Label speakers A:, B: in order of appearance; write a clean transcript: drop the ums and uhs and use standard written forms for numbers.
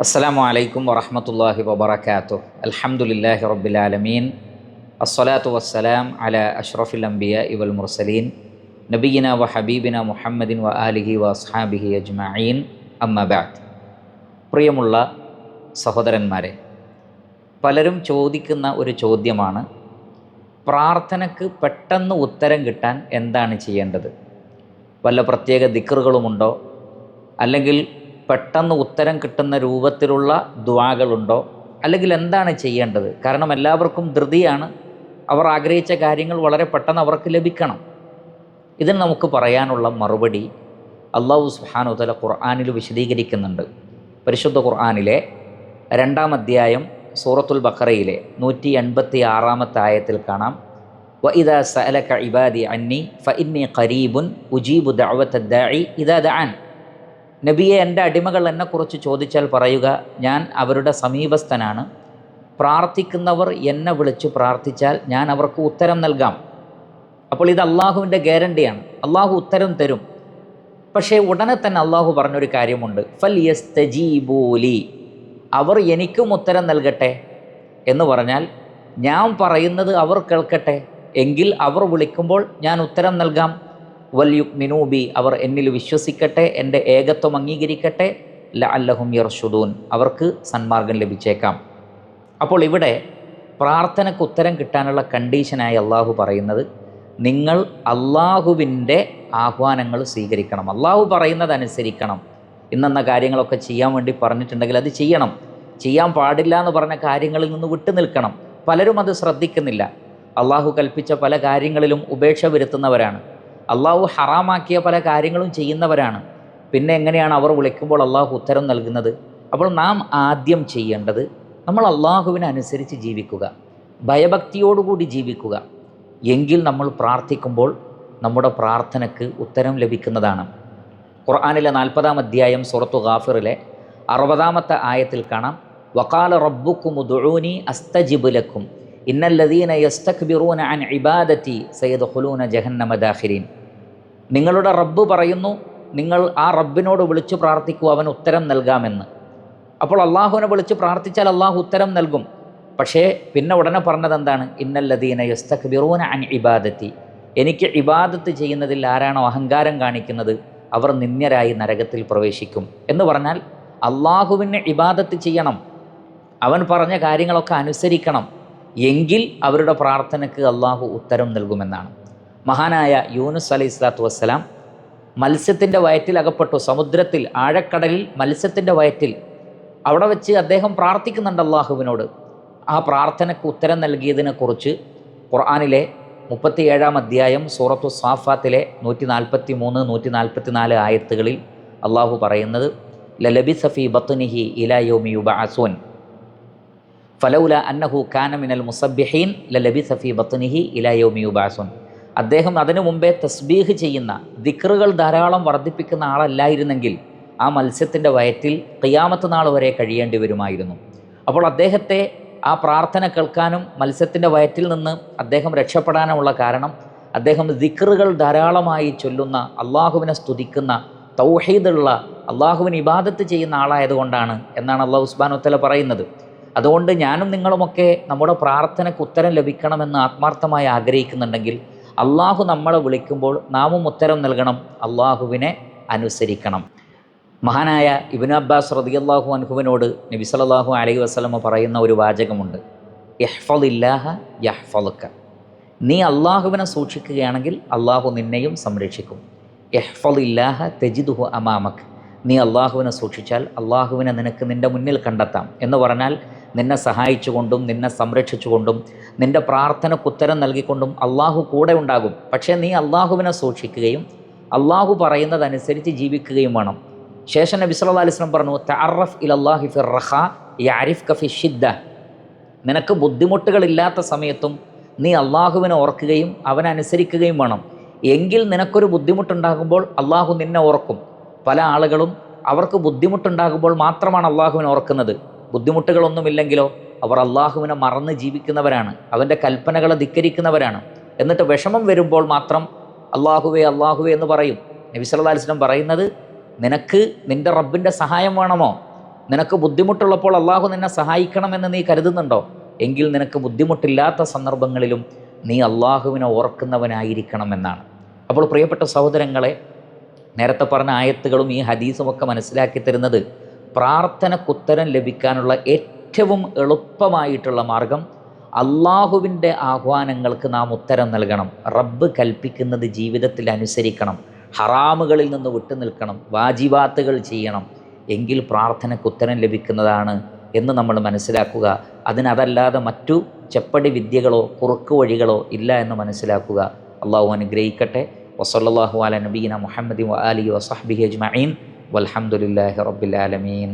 A: അസ്സലാമു അലൈക്കും വറഹ്മത്തുള്ളാഹി വബറകാതുഹു. അൽഹംദുലില്ലാഹി റബ്ബിൽ ആലമീൻ. അസ്സലാത്തു വസ്സലാം അലാ അഷ്റഫിൽ അംബിയാഇ വൽ മുർസലീൻ നബിയിന വ ഹബീബിന മുഹമ്മദിൻ വ ആലിഹി വ അസ്ഹാബിഹി അജ്മഈൻ. അമ്മാ ബഅദ്. പ്രിയമുള്ള സഹോദരന്മാരെ, പലരും ചോദിക്കുന്ന ഒരു ചോദ്യമാണ്, പ്രാർത്ഥനയ്ക്ക് പെട്ടെന്ന് ഉത്തരം കിട്ടാൻ എന്താണ് ചെയ്യേണ്ടത്? വല്ല പ്രത്യേക ദിക്റുകളുമുണ്ടോ? അല്ലെങ്കിൽ പെട്ടെന്ന് ഉത്തരം കിട്ടുന്ന രൂപത്തിലുള്ള ദുആകളുണ്ടോ? അല്ലെങ്കിൽ എന്താണ് ചെയ്യേണ്ടത്? കാരണം എല്ലാവർക്കും ധൃതിയാണ്, അവർ ആഗ്രഹിച്ച കാര്യങ്ങൾ വളരെ പെട്ടെന്ന് അവർക്ക് ലഭിക്കണം. ഇതിന് നമുക്ക് പറയാനുള്ള മറുപടി അല്ലാഹു സുബ്ഹാനഹു വ തആല ഖുർആനിൽ വിശദീകരിക്കുന്നുണ്ട്. പരിശുദ്ധ ഖുർആനിലെ 2-ാം അധ്യായം സൂറത്തുൽ ബഖറയിലെ 186-ാമത്തെ ആയത്തിൽ കാണാം, വഇദാ സഅലക ഇബാദി അന്നി ഫഇന്നി ഖരീബുൻ ഉജീബു ദഅവത്തദ് ദാഇ ഇദാ ദഅൻ. നബിയെ, എൻ്റെ അടിമകൾ എന്നെക്കുറിച്ച് ചോദിച്ചാൽ പറയുക, ഞാൻ അവരുടെ സമീപസ്ഥനാണ്, പ്രാർത്ഥിക്കുന്നവർ എന്നെ വിളിച്ചു പ്രാർത്ഥിച്ചാൽ ഞാൻ അവർക്ക് ഉത്തരം നൽകാം. അപ്പോൾ ഇത് അള്ളാഹുവിൻ്റെ ഗ്യാരണ്ടിയാണ്, അള്ളാഹു ഉത്തരം തരും. പക്ഷേ ഉടനെ തന്നെ അള്ളാഹു പറഞ്ഞൊരു കാര്യമുണ്ട്, ഫൽയസ്തജീബൂ ലി, അവർ എനിക്കും ഉത്തരം നൽകട്ടെ എന്ന് പറഞ്ഞാൽ ഞാൻ പറയുന്നത് അവർ കേൾക്കട്ടെ, എങ്കിൽ അവർ വിളിക്കുമ്പോൾ ഞാൻ ഉത്തരം നൽകാം. വൽയുമിനൂ ബി, അവർ എന്നിൽ വിശ്വസിക്കട്ടെ, എൻ്റെ ഏകത്വം അംഗീകരിക്കട്ടെ, ലഅല്ലഹും യർഷുദൂൻ, അവർക്ക് സന്മാർഗം ലഭിച്ചേക്കാം. അപ്പോൾ ഇവിടെ പ്രാർത്ഥനയ്ക്ക് ഉത്തരം കിട്ടാനുള്ള കണ്ടീഷനായി അള്ളാഹു പറയുന്നത്, നിങ്ങൾ അള്ളാഹുവിൻ്റെ ആഹ്വാനങ്ങൾ സ്വീകരിക്കണം, അള്ളാഹു പറയുന്നത് അനുസരിക്കണം. ഇന്നെന്ന കാര്യങ്ങളൊക്കെ ചെയ്യാൻ വേണ്ടി പറഞ്ഞിട്ടുണ്ടെങ്കിൽ അത് ചെയ്യണം. ചെയ്യാൻ പാടില്ല എന്ന് പറഞ്ഞ കാര്യങ്ങളിൽ നിന്ന് വിട്ടു നിൽക്കണം. പലരും അത് ശ്രദ്ധിക്കുന്നില്ല. അള്ളാഹു കൽപ്പിച്ച പല കാര്യങ്ങളിലും ഉപേക്ഷ വരുത്തുന്നവരാണ്. അള്ളാഹു ഹറാമാക്കിയ പല കാര്യങ്ങളും ചെയ്യുന്നവരാണ്. പിന്നെ എങ്ങനെയാണ് അവർ വിളിക്കുമ്പോൾ അള്ളാഹു ഉത്തരം നൽകുന്നത്? അപ്പോൾ നാം ആദ്യം ചെയ്യേണ്ടത്, നമ്മൾ അള്ളാഹുവിനെ അനുസരിച്ച് ജീവിക്കുക, ഭയഭക്തിയോടുകൂടി ജീവിക്കുക. എങ്കിൽ നമ്മൾ പ്രാർത്ഥിക്കുമ്പോൾ നമ്മുടെ പ്രാർത്ഥനയ്ക്ക് ഉത്തരം ലഭിക്കുന്നതാണ്. ഖുർആനിലെ 40-ാം അധ്യായം സൂറത്തു ഗാഫിറിലെ 60-ാമത്തെ ആയത്തിൽ കാണാം, വഖാല റബ്ബുക്കും ഉദ്ഉനി അസ്തജിബ് ലക്കും ഇന്നല്ലദീന യസ്തക്ബിറൂന അൻ ഇബാദതി സയദ്ഖുലൂന ജഹന്നമ ദാഖിരീൻ. നിങ്ങളുടെ റബ്ബ് പറയുന്നു, നിങ്ങൾ ആ റബ്ബിനോട് വിളിച്ചു പ്രാർത്ഥിക്കൂ, അവൻ ഉത്തരം നൽകാമെന്ന്. അപ്പോൾ അള്ളാഹുവിനെ വിളിച്ച് പ്രാർത്ഥിച്ചാൽ അള്ളാഹു ഉത്തരം നൽകും. പക്ഷേ പിന്നെ ഉടനെ പറഞ്ഞത് എന്താണ്? ഇന്നല്ലദീന യസ്തക്ബിറൂന അൻ ഇബാദതി, എനിക്ക് ഇബാദത്ത് ചെയ്യുന്നതിൽ ആരാണോ അഹങ്കാരം കാണിക്കുന്നത് അവർ നിന്ദ്യരായി നരകത്തിൽ പ്രവേശിക്കും എന്ന് പറഞ്ഞാൽ അള്ളാഹുവിനെ ഇബാദത്ത് ചെയ്യണം, അവൻ പറഞ്ഞ കാര്യങ്ങളൊക്കെ അനുസരിക്കണം, എങ്കിൽ അവരുടെ പ്രാർത്ഥനയ്ക്ക് അള്ളാഹു ഉത്തരം നൽകുമെന്നാണ്. മഹാനായ യൂനുസ് അലൈഹി സ്വലാത്തു വസ്സലാം മത്സ്യത്തിൻ്റെ വയറ്റിൽ അകപ്പെട്ടു, സമുദ്രത്തിൽ ആഴക്കടലിൽ മത്സ്യത്തിൻ്റെ വയറ്റിൽ. അവിടെ വെച്ച് അദ്ദേഹം പ്രാർത്ഥിക്കുന്നുണ്ട് അള്ളാഹുവിനോട്. ആ പ്രാർത്ഥനയ്ക്ക് ഉത്തരം നൽകിയതിനെക്കുറിച്ച് ഖുർആനിലെ 37-ാം അധ്യായം സൂറത്തു സാഫാത്തിലെ 143, 144 ആയത്തുകളിൽ അള്ളാഹു പറയുന്നത്, ലലബിസ ഫീ ബത്നിഹി ഇലാ യൗമി യുബഅസൂൻ ഫലൗല അന്നഹു കാന മിനൽ മുസബ്ബിഹീൻ ലലബിസ ഫീ ബത്നിഹി ഇലാ യൗമി യുബഅസൂൻ. അദ്ദേഹം അതിനു മുമ്പേ തസ്ബീഹ് ചെയ്യുന്ന, ദിക്റുകൾ ധാരാളം വർദ്ധിപ്പിക്കുന്ന ആളല്ലായിരുന്നെങ്കിൽ ആ മത്സ്യത്തിൻ്റെ വയറ്റിൽ ഖിയാമത്ത് നാൾ വരെ കഴിയേണ്ടി വരുമായിരുന്നു. അപ്പോൾ അദ്ദേഹത്തെ ആ പ്രാർത്ഥന കേൾക്കാനും മത്സ്യത്തിൻ്റെ വയറ്റിൽ നിന്ന് അദ്ദേഹം രക്ഷപ്പെടാനുമുള്ള കാരണം, അദ്ദേഹം ദിക്റുകൾ ധാരാളമായി ചൊല്ലുന്ന, അള്ളാഹുവിനെ സ്തുതിക്കുന്ന, തൗഹീദുള്ള, അള്ളാഹുവിന് ഇബാദത്ത് ചെയ്യുന്ന ആളായതുകൊണ്ടാണ് എന്നാണ് അള്ളാഹു സുബ്ഹാനഹു വ തആല പറയുന്നത്. അതുകൊണ്ട് ഞാനും നിങ്ങളുമൊക്കെ നമ്മുടെ പ്രാർത്ഥനയ്ക്ക് ഉത്തരം ലഭിക്കണമെന്ന് ആത്മാർത്ഥമായി ആഗ്രഹിക്കുന്നുണ്ടെങ്കിൽ അള്ളാഹു നമ്മളെ വിളിക്കുമ്പോൾ നാമും ഉത്തരം നൽകണം, അള്ളാഹുവിനെ അനുസരിക്കണം. മഹാനായ ഇബ്നു അബ്ബാസ് റളിയല്ലാഹു അൻഹുവിനോട് നബി സല്ലല്ലാഹു അലൈഹി വസല്ലമ പറയുന്ന ഒരു വാചകമുണ്ട്, യഹ്ഫളില്ലാഹ യഹ്ഫളുക, നീ അള്ളാഹുവിനെ സൂക്ഷിക്കുകയാണെങ്കിൽ അള്ളാഹു നിന്നെയും സംരക്ഷിക്കും. യഹ്ഫളില്ലാഹ തജിദുഹു അമാമക്, നീ അള്ളാഹുവിനെ സൂക്ഷിച്ചാൽ അള്ളാഹുവിനെ നിനക്ക് നിൻ്റെ മുന്നിൽ കണ്ടെത്താം. എന്ന് പറഞ്ഞാൽ നിന്നെ സഹായിച്ചുകൊണ്ടും നിന്നെ സംരക്ഷിച്ചുകൊണ്ടും നിൻ്റെ പ്രാർത്ഥനയ്ക്ക് ഉത്തരം നൽകിക്കൊണ്ടും അള്ളാഹു കൂടെ ഉണ്ടാകും. പക്ഷേ നീ അള്ളാഹുവിനെ സൂക്ഷിക്കുകയും അള്ളാഹു പറയുന്നതനുസരിച്ച് ജീവിക്കുകയും വേണം. ശേഷം നബി സല്ലല്ലാഹു അലൈഹി വസല്ലം പറഞ്ഞു, തഅറഫ് ഇലല്ലാഹി ഫിർ റഖാ യഅരിഫ്ക ഫിശ്ശിദ്ദ, നിനക്ക് ബുദ്ധിമുട്ടുകളില്ലാത്ത സമയത്തും നീ അള്ളാഹുവിനെ ഓർക്കുകയും അവനനുസരിക്കുകയും വേണം. എങ്കിൽ നിനക്കൊരു ബുദ്ധിമുട്ടുണ്ടാകുമ്പോൾ അള്ളാഹു നിന്നെ ഓർക്കും. പല ആളുകളും അവർക്ക് ബുദ്ധിമുട്ടുണ്ടാകുമ്പോൾ മാത്രമാണ് അള്ളാഹുവിനെ ഓർക്കുന്നത്. ബുദ്ധിമുട്ടുകളൊന്നുമില്ലെങ്കിലോ അവർ അള്ളാഹുവിനെ മറന്ന് ജീവിക്കുന്നവരാണ്, അവൻ്റെ കൽപ്പനകളെ ധിക്കരിക്കുന്നവരാണ്. എന്നിട്ട് വിഷമം വരുമ്പോൾ മാത്രം അള്ളാഹുവേ അള്ളാഹുവേ എന്ന് പറയും. നബി സല്ലല്ലാഹു അലൈഹി വസല്ലം പറയുന്നത്, നിനക്ക് നിൻ്റെ റബ്ബിൻ്റെ സഹായം വേണമോ? നിനക്ക് ബുദ്ധിമുട്ടുള്ളപ്പോൾ അള്ളാഹു നിന്നെ സഹായിക്കണമെന്ന് നീ കരുതുന്നുണ്ടോ? എങ്കിൽ നിനക്ക് ബുദ്ധിമുട്ടില്ലാത്ത സന്ദർഭങ്ങളിലും നീ അള്ളാഹുവിനെ ഓർക്കുന്നവനായിരിക്കണമെന്നാണ്. അപ്പോൾ പ്രിയപ്പെട്ട സഹോദരങ്ങളെ, നേരത്തെ പറഞ്ഞ ആയത്തുകളും ഈ ഹദീസും ഒക്കെ മനസ്സിലാക്കി തരുന്നത് പ്രാർത്ഥനക്കുത്തരം ലഭിക്കാനുള്ള ഏറ്റവും എളുപ്പമായിട്ടുള്ള മാർഗം അള്ളാഹുവിൻ്റെ ആഹ്വാനങ്ങൾക്ക് നാം ഉത്തരം നൽകണം. റബ്ബ് കൽപ്പിക്കുന്നത് ജീവിതത്തിൽ അനുസരിക്കണം, ഹറാമുകളിൽ നിന്ന് വിട്ടുനിൽക്കണം, വാജിബാത്തുകൾ ചെയ്യണം. എങ്കിൽ പ്രാർത്ഥനയ്ക്ക് ഉത്തരം ലഭിക്കുന്നതാണ് എന്ന് നമ്മൾ മനസ്സിലാക്കുക. അതിനതല്ലാതെ മറ്റു ചെപ്പടി വിദ്യകളോ കുറുക്കു വഴികളോ ഇല്ല എന്ന് മനസ്സിലാക്കുക. അള്ളാഹു അനുഗ്രഹിക്കട്ടെ. വസല്ലല്ലാഹു അലാ നബിയിന മുഹമ്മദി വ ആലിഹി വസഹ്ബിഹി അജ്മഈൻ വൽഹംദുലില്ലാഹി റബ്ബിൽ ആലമീൻ.